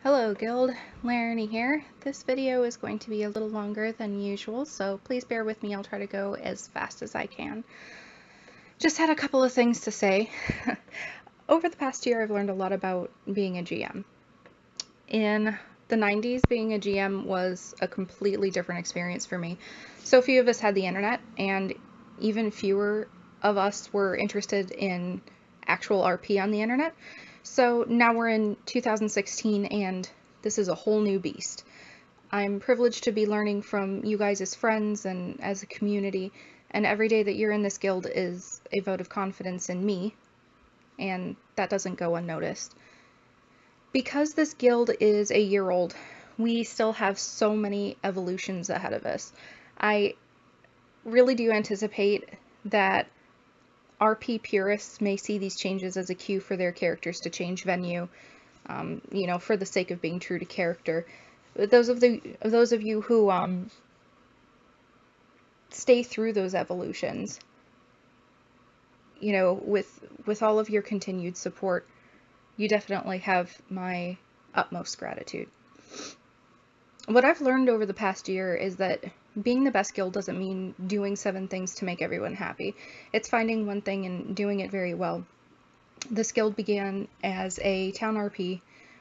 Hello Guild, Laramie here. This video is going to be a little longer than usual, so please bear with me. I'll try to go as fast as I can. Just had a couple of things to say. Over the past year, I've learned a lot about being a GM. In the 90s, being a GM was a completely different experience for me. So few of us had the internet, and even fewer of us were interested in actual RP on the internet. So now we're in 2016 and this is a whole new beast. I'm privileged to be learning from you guys as friends and as a community, and every day that you're in this guild is a vote of confidence in me, and that doesn't go unnoticed. Because this guild is a year old, we still have so many evolutions ahead of us. I really do anticipate that RP purists may see these changes as a cue for their characters to change venue, for the sake of being true to character. But those of you who stay through those evolutions, with all of your continued support, you definitely have my utmost gratitude. What I've learned over the past year is that being the best guild doesn't mean doing 7 things to make everyone happy. It's finding one thing and doing it very well. This guild began as a town RP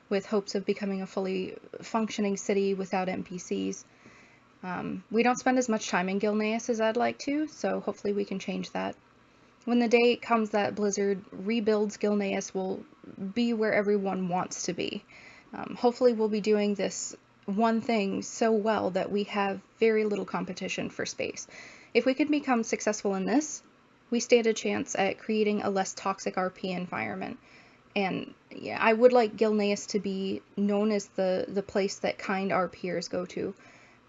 with hopes of becoming a fully functioning city without NPCs. We don't spend as much time in Gilneas as I'd like to, so hopefully we can change that. When the day comes that Blizzard rebuilds Gilneas, we'll be where everyone wants to be. Hopefully we'll be doing this one thing so well that we have very little competition for space. If we could become successful in this, we stand a chance at creating a less toxic RP environment. And yeah, I would like Gilneas to be known as the place that kind RPers go to.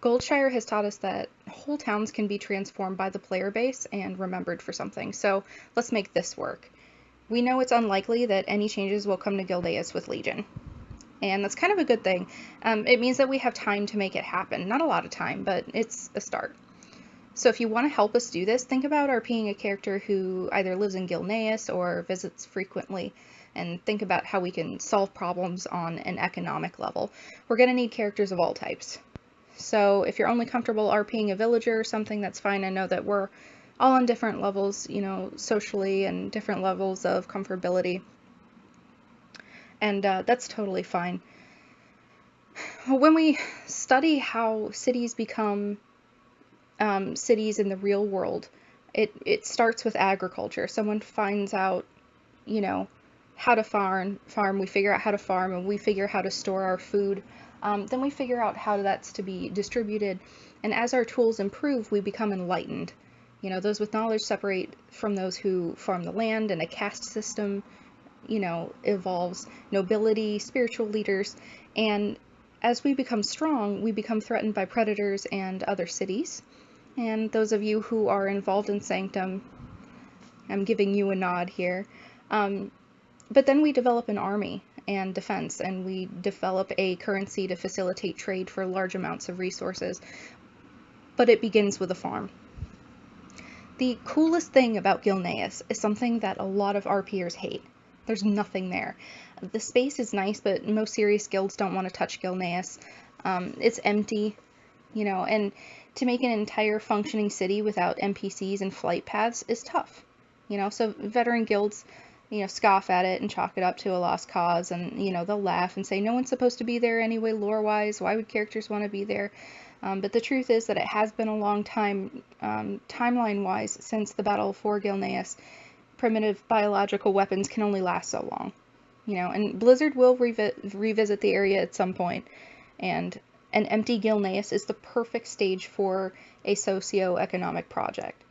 Goldshire has taught us that whole towns can be transformed by the player base and remembered for something, so let's make this work. We know it's unlikely that any changes will come to Gilneas with Legion, and that's kind of a good thing. It means that we have time to make it happen. Not a lot of time, but it's a start. So if you want to help us do this, think about RPing a character who either lives in Gilneas or visits frequently, and think about how we can solve problems on an economic level. We're going to need characters of all types. So if you're only comfortable RPing a villager or something, that's fine. I know that we're all on different levels, socially, and different levels of comfortability. And that's totally fine. When we study how cities become cities in the real world, it starts with agriculture. Someone finds out, how to farm, we figure out how to farm, and we figure out how to store our food. Then we figure out how that's to be distributed, and as our tools improve, we become enlightened. Those with knowledge separate from those who farm the land, and a caste system, evolves, nobility, spiritual leaders, and as we become strong, we become threatened by predators and other cities. And those of you who are involved in Sanctum, I'm giving you a nod here. But then we develop an army and defense, and we develop a currency to facilitate trade for large amounts of resources. But it begins with a farm. The coolest thing about Gilneas is something that a lot of RPers hate. There's nothing there. The space is nice, but most serious guilds don't want to touch Gilneas. It's empty, and to make an entire functioning city without NPCs and flight paths is tough. So veteran guilds, scoff at it and chalk it up to a lost cause, and, they'll laugh and say, no one's supposed to be there anyway lore-wise, why would characters want to be there? But the truth is that it has been a long time, timeline-wise, since the Battle for Gilneas. Primitive biological weapons can only last so long, and Blizzard will revisit the area at some point, and an empty Gilneas is the perfect stage for a socio-economic project.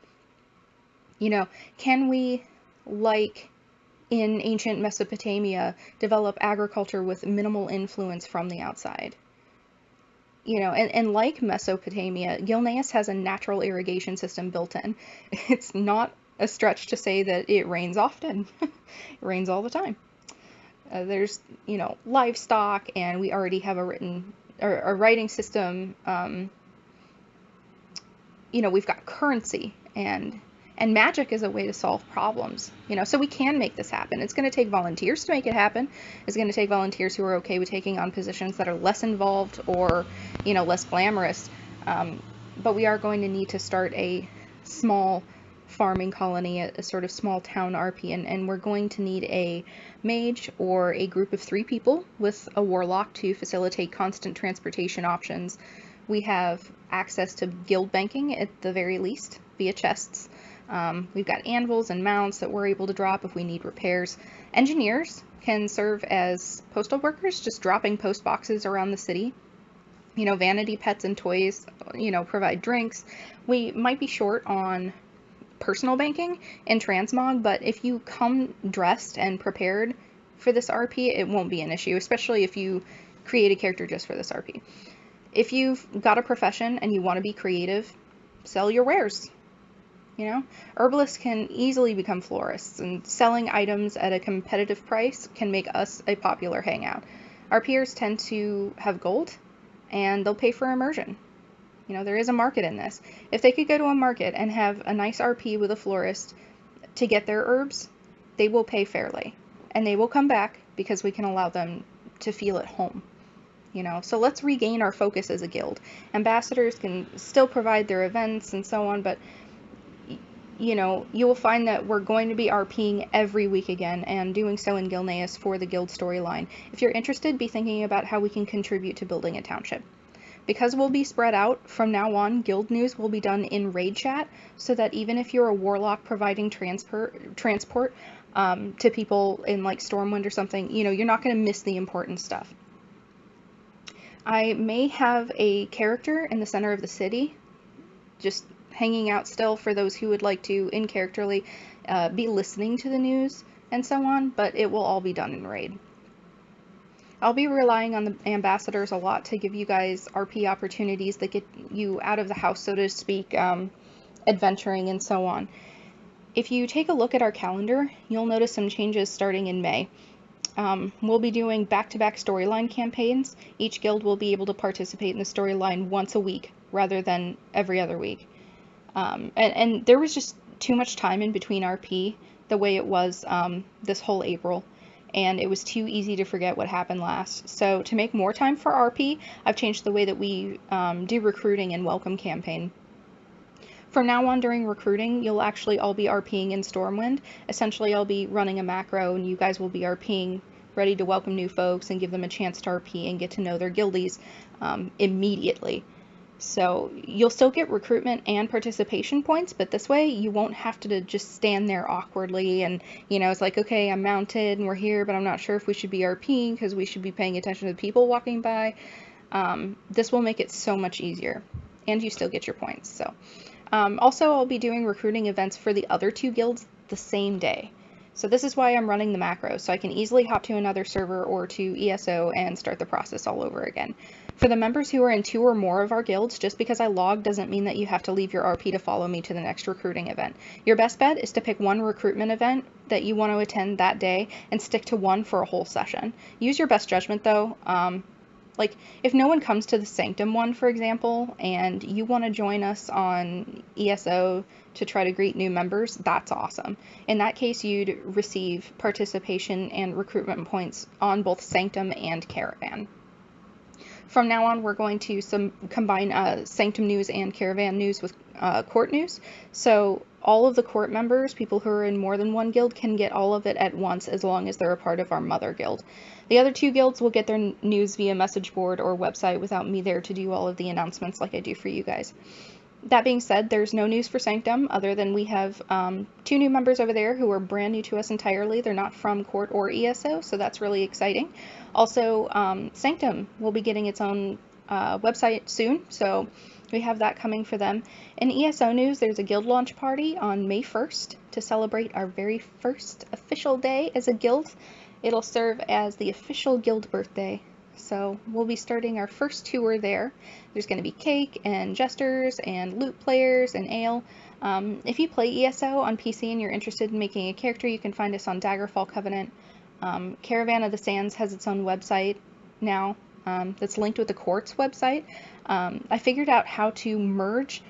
Can we, like in ancient Mesopotamia, develop agriculture with minimal influence from the outside? And like Mesopotamia, Gilneas has a natural irrigation system built in. It's not a stretch to say that it rains often. It rains all the time. There's, livestock, and we already have a writing system. We've got currency, and And magic is a way to solve problems, so we can make this happen. It's going to take volunteers to make it happen. It's going to take volunteers who are okay with taking on positions that are less involved or, less glamorous. But we are going to need to start a small farming colony, a sort of small town RP, and we're going to need a mage or a group of 3 people with a warlock to facilitate constant transportation options. We have access to guild banking at the very least via chests. We've got anvils and mounts that we're able to drop if we need repairs. Engineers can serve as postal workers, just dropping post boxes around the city. Vanity pets and toys, provide drinks. We might be short on personal banking and transmog, but if you come dressed and prepared for this RP, it won't be an issue, especially if you create a character just for this RP. If you've got a profession and you want to be creative, sell your wares. Herbalists can easily become florists, and selling items at a competitive price can make us a popular hangout. RPers tend to have gold, and they'll pay for immersion. There is a market in this. If they could go to a market and have a nice RP with a florist to get their herbs, they will pay fairly, and they will come back because we can allow them to feel at home. So let's regain our focus as a guild. Ambassadors can still provide their events and so on, but you will find that we're going to be RPing every week again, and doing so in Gilneas for the guild storyline. If you're interested, be thinking about how we can contribute to building a township. Because we'll be spread out, from now on, guild news will be done in raid chat, so that even if you're a warlock providing transport to people in like Stormwind or something, you're not going to miss the important stuff. I may have a character in the center of the city, just hanging out still for those who would like to, in characterly, be listening to the news and so on, but it will all be done in raid. I'll be relying on the ambassadors a lot to give you guys RP opportunities that get you out of the house, so to speak, adventuring and so on. If you take a look at our calendar, you'll notice some changes starting in May. We'll be doing back-to-back storyline campaigns. Each guild will be able to participate in the storyline once a week rather than every other week. And there was just too much time in between RP the way it was this whole April, and it was too easy to forget what happened last. So to make more time for RP, I've changed the way that we do recruiting and welcome campaign. From now on, during recruiting, you'll actually all be RPing in Stormwind. Essentially, I'll be running a macro, and you guys will be RPing, ready to welcome new folks and give them a chance to RP and get to know their guildies immediately. So you'll still get recruitment and participation points, but this way you won't have to just stand there awkwardly and, it's like, okay, I'm mounted and we're here, but I'm not sure if we should be RPing because we should be paying attention to the people walking by. This will make it so much easier, and you still get your points. So also, I'll be doing recruiting events for the other 2 guilds the same day. So this is why I'm running the macro, so I can easily hop to another server or to ESO and start the process all over again. For the members who are in 2 or more of our guilds, just because I log doesn't mean that you have to leave your RP to follow me to the next recruiting event. Your best bet is to pick one recruitment event that you want to attend that day and stick to one for a whole session. Use your best judgment though. Like, if no one comes to the Sanctum one, for example, and you want to join us on ESO to try to greet new members, that's awesome. In that case, you'd receive participation and recruitment points on both Sanctum and Caravan. From now on, we're going to combine Sanctum news and Caravan news with court news. So all of the court members, people who are in more than one guild, can get all of it at once as long as they're a part of our mother guild. The other 2 guilds will get their news via message board or website without me there to do all of the announcements like I do for you guys. That being said, there's no news for Sanctum other than we have 2 new members over there who are brand new to us entirely. They're not from court or ESO, so that's really exciting. Also, Sanctum will be getting its own website soon, so we have that coming for them. In ESO news, there's a guild launch party on May 1st to celebrate our very first official day as a guild. It'll serve as the official guild birthday. So we'll be starting our first tour there. There's going to be cake and jesters and loot players and ale. If you play ESO on PC and you're interested in making a character, you can find us on Daggerfall Covenant. Caravan of the Sands has its own website now that's linked with the court's website. I figured out how to merge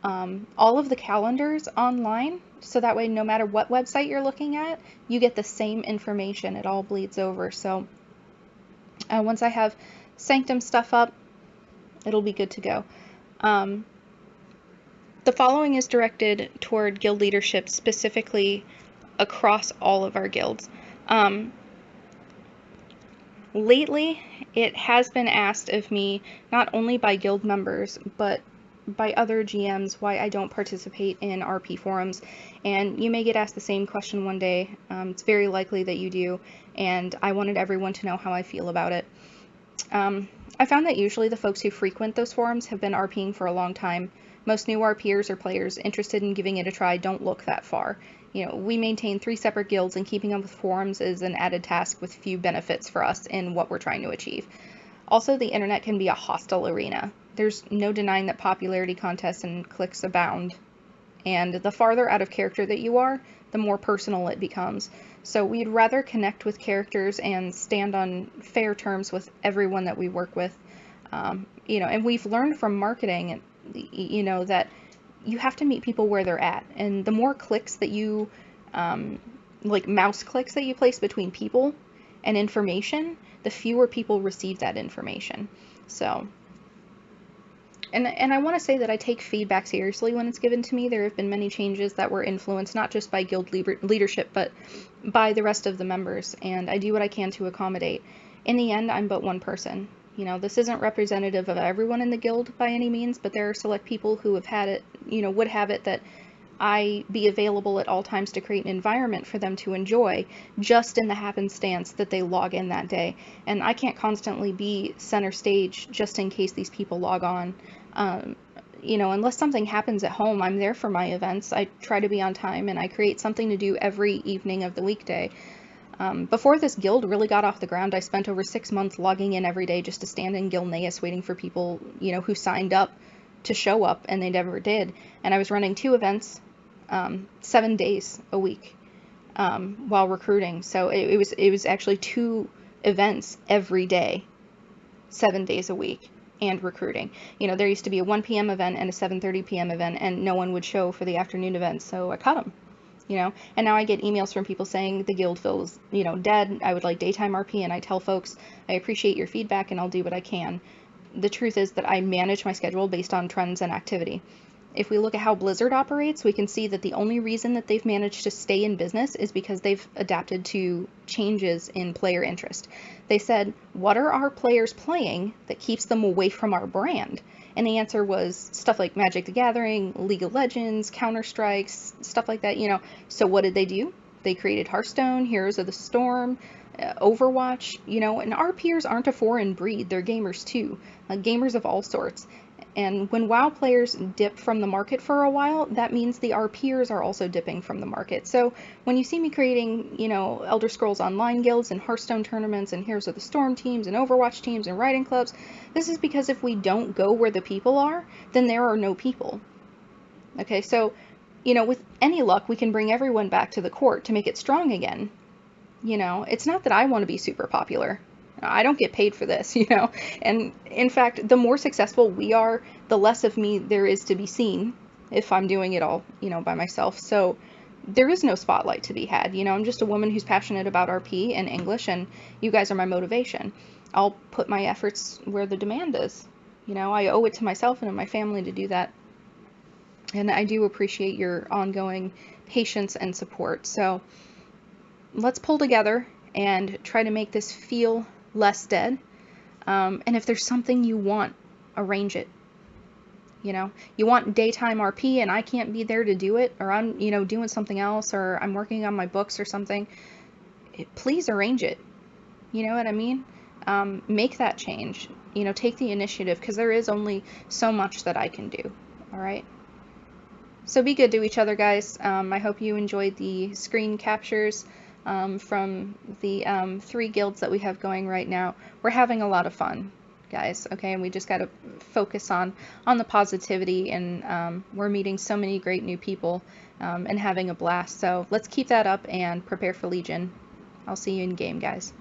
all of the calendars online, so that way no matter what website you're looking at, you get the same information. It all bleeds over. So once I have Sanctum stuff up, it'll be good to go. The following is directed toward guild leadership, specifically across all of our guilds. Lately, it has been asked of me, not only by guild members, but by other GMs, why I don't participate in RP forums. And you may get asked the same question one day. It's very likely that you do, and I wanted everyone to know how I feel about it. I found that usually the folks who frequent those forums have been RPing for a long time. Most new RPers or players interested in giving it a try don't look that far. You know, we maintain 3 separate guilds, and keeping up with forums is an added task with few benefits for us in what we're trying to achieve. Also, the internet can be a hostile arena. There's no denying that popularity contests and cliques abound, and the farther out of character that you are, the more personal it becomes. So we'd rather connect with characters and stand on fair terms with everyone that we work with. You know, and we've learned from marketing, you know, that you have to meet people where they're at. And the more clicks that you, like mouse clicks that you place between people and information, the fewer people receive that information. So, and I want to say that I take feedback seriously when it's given to me. There have been many changes that were influenced not just by guild leadership, but by the rest of the members, and I do what I can to accommodate. In the end, I'm but one person. You know, this isn't representative of everyone in the guild by any means, but there are select people who have had it, you know, would have it that I be available at all times to create an environment for them to enjoy, just in the happenstance that they log in that day. And I can't constantly be center stage just in case these people log on. You know, unless something happens at home, I'm there for my events. I try to be on time, and I create something to do every evening of the weekday. Before this guild really got off the ground, I spent over 6 months logging in every day just to stand in Gilneas waiting for people, you know, who signed up to show up, and they never did. And I was running 2 events, 7 days a week, while recruiting. So it was actually 2 events every day, 7 days a week, and recruiting. You know, there used to be a 1 p.m. event and a 7:30 p.m. event, and no one would show for the afternoon event, so I cut them. You know, and now I get emails from people saying the guild feels, you know, dead. I would like daytime RP, and I tell folks, I appreciate your feedback and I'll do what I can. The truth is that I manage my schedule based on trends and activity. If we look at how Blizzard operates, we can see that the only reason that they've managed to stay in business is because they've adapted to changes in player interest. They said, what are our players playing that keeps them away from our brand? And the answer was stuff like Magic the Gathering, League of Legends, Counter-Strikes, stuff like that, you know. So what did they do? They created Hearthstone, Heroes of the Storm, Overwatch, you know, and our peers aren't a foreign breed. They're gamers too, gamers of all sorts. And when WoW players dip from the market for a while, that means our peers are also dipping from the market. So when you see me creating, you know, Elder Scrolls Online guilds and Hearthstone tournaments and Heroes of the Storm teams and Overwatch teams and writing clubs, this is because if we don't go where the people are, then there are no people. Okay, so, you know, with any luck, we can bring everyone back to the court to make it strong again. You know, it's not that I want to be super popular. I don't get paid for this, you know, and in fact, the more successful we are, the less of me there is to be seen if I'm doing it all, you know, by myself. So there is no spotlight to be had. You know, I'm just a woman who's passionate about RP and English, and you guys are my motivation. I'll put my efforts where the demand is. You know, I owe it to myself and to my family to do that. And I do appreciate your ongoing patience and support. So let's pull together and try to make this feel less dead. And if there's something you want, arrange it. You know, you want daytime RP and I can't be there to do it, or I'm, you know, doing something else, or I'm working on my books or something, please arrange it. You know what I mean? Make that change. You know, take the initiative, because there is only so much that I can do. All right? So be good to each other, guys. I hope you enjoyed the screen captures from the 3 guilds that we have going right now. We're having a lot of fun, guys, okay, and we just got to focus on the positivity, and we're meeting so many great new people and having a blast. So let's keep that up and prepare for Legion. I'll see you in game, guys.